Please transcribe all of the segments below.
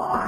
Assalamualaikum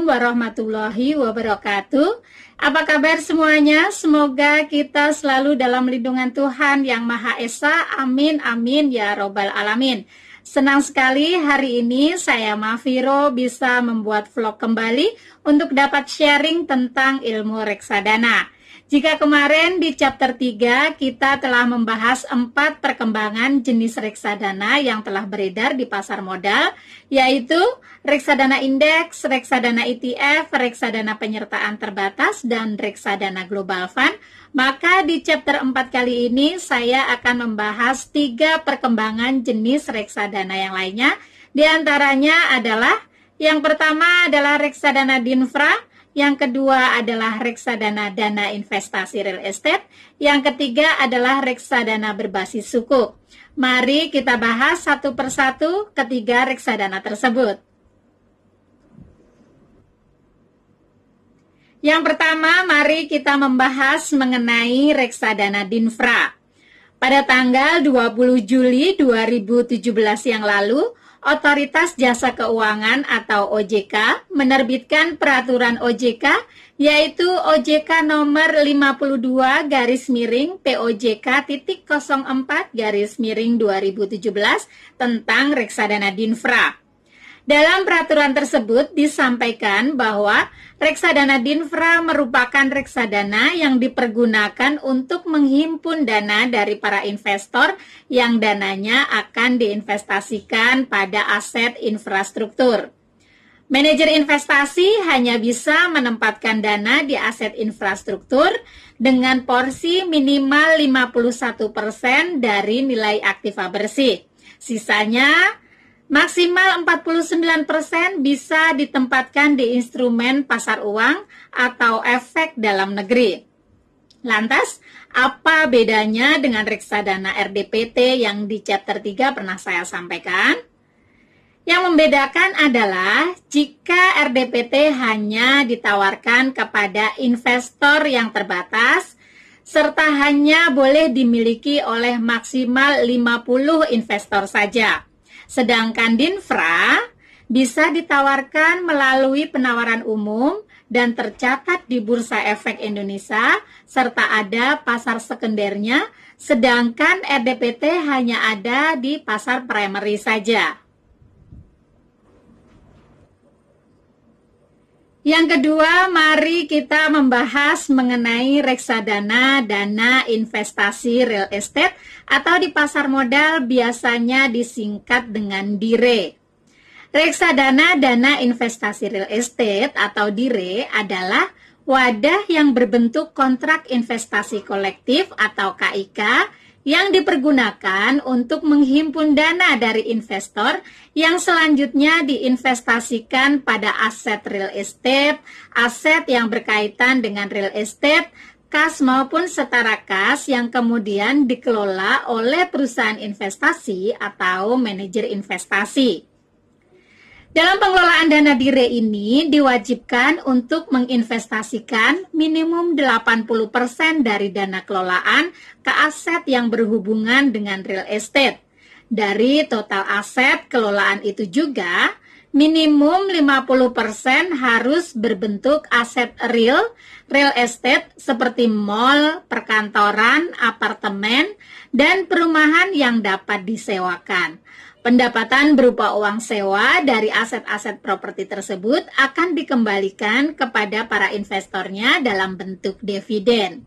warahmatullahi wabarakatuh. Apa kabar semuanya? Semoga kita selalu dalam lindungan Tuhan Yang Maha Esa. Amin, amin ya robbal alamin. Senang sekali hari ini saya Mafiro bisa membuat vlog kembali untuk dapat sharing tentang ilmu reksadana. Jika kemarin di chapter 3 kita telah membahas 4 perkembangan jenis reksadana yang telah beredar di pasar modal, yaitu reksadana indeks, reksadana ETF, reksadana penyertaan terbatas, dan reksadana global fund, maka di chapter 4 kali ini saya akan membahas 3 perkembangan jenis reksadana yang lainnya. Di antaranya adalah, yang pertama adalah reksadana Dinfra, yang kedua adalah reksadana dana investasi real estate, yang ketiga adalah reksadana berbasis suku. Mari kita bahas satu persatu ketiga reksadana tersebut. Yang pertama, mari kita membahas mengenai reksadana Dinfra. Pada tanggal 20 Juli 2017 yang lalu, Otoritas Jasa Keuangan atau OJK menerbitkan peraturan OJK, yaitu OJK nomor 52/POJK.04/2017 tentang reksadana Dinfra. Dalam peraturan tersebut disampaikan bahwa reksadana Dinfra merupakan reksadana yang dipergunakan untuk menghimpun dana dari para investor yang dananya akan diinvestasikan pada aset infrastruktur. Manajer investasi hanya bisa menempatkan dana di aset infrastruktur dengan porsi minimal 51% dari nilai aktiva bersih. Sisanya maksimal 49% bisa ditempatkan di instrumen pasar uang atau efek dalam negeri. Lantas, apa bedanya dengan reksadana RDPT yang di chapter 3 pernah saya sampaikan? Yang membedakan adalah jika RDPT hanya ditawarkan kepada investor yang terbatas, serta hanya boleh dimiliki oleh maksimal 50 investor saja. Sedangkan Dinfra bisa ditawarkan melalui penawaran umum dan tercatat di Bursa Efek Indonesia serta ada pasar sekundernya, sedangkan RDPT hanya ada di pasar primary saja. Yang kedua, mari kita membahas mengenai reksadana dana investasi real estate atau di pasar modal biasanya disingkat dengan DIRE. Reksadana dana investasi real estate atau DIRE adalah wadah yang berbentuk kontrak investasi kolektif atau KIK yang dipergunakan untuk menghimpun dana dari investor yang selanjutnya diinvestasikan pada aset real estate, aset yang berkaitan dengan real estate, kas maupun setara kas yang kemudian dikelola oleh perusahaan investasi atau manajer investasi. Dalam pengelolaan dana DIRE ini diwajibkan untuk menginvestasikan minimum 80% dari dana kelolaan ke aset yang berhubungan dengan real estate. Dari total aset kelolaan itu juga, minimum 50% harus berbentuk aset real estate seperti mall, perkantoran, apartemen, dan perumahan yang dapat disewakan. Pendapatan berupa uang sewa dari aset-aset properti tersebut akan dikembalikan kepada para investornya dalam bentuk dividen.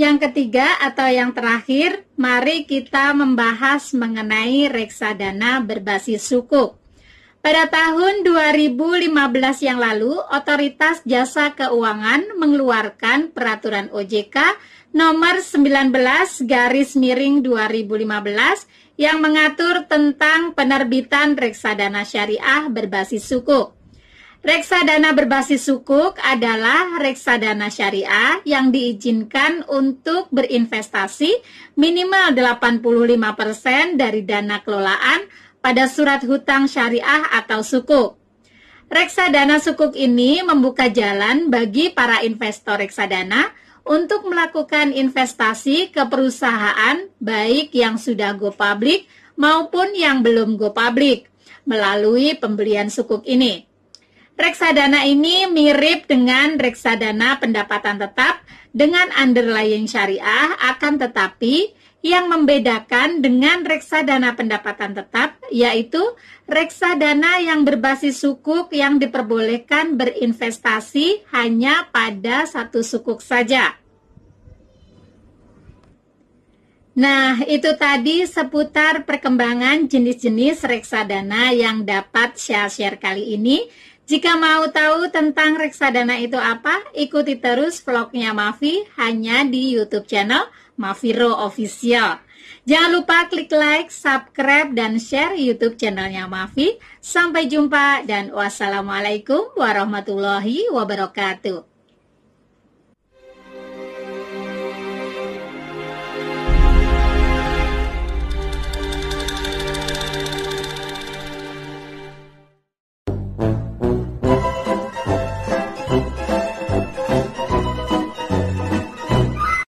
Yang ketiga atau yang terakhir, mari kita membahas mengenai reksadana berbasis sukuk. Pada tahun 2015 yang lalu, Otoritas Jasa Keuangan mengeluarkan peraturan OJK nomor 19/2015 yang mengatur tentang penerbitan reksadana syariah berbasis sukuk. Reksadana berbasis sukuk adalah reksadana syariah yang diizinkan untuk berinvestasi minimal 85% dari dana kelolaan pada surat hutang syariah atau sukuk. Reksadana sukuk ini membuka jalan bagi para investor reksadana untuk melakukan investasi ke perusahaan baik yang sudah go public maupun yang belum go public melalui pembelian sukuk ini. Reksadana ini mirip dengan reksadana pendapatan tetap dengan underlying syariah, akan tetapi yang membedakan dengan reksadana pendapatan tetap yaitu reksadana yang berbasis sukuk yang diperbolehkan berinvestasi hanya pada satu sukuk saja. Nah, itu tadi seputar perkembangan jenis-jenis reksadana yang dapat share kali ini. Jika mau tahu tentang reksadana itu apa, ikuti terus vlognya Mavi hanya di YouTube channel Maviro Official. Jangan lupa klik like, subscribe, dan share YouTube channelnya Mavi. Sampai jumpa dan wassalamualaikum warahmatullahi wabarakatuh.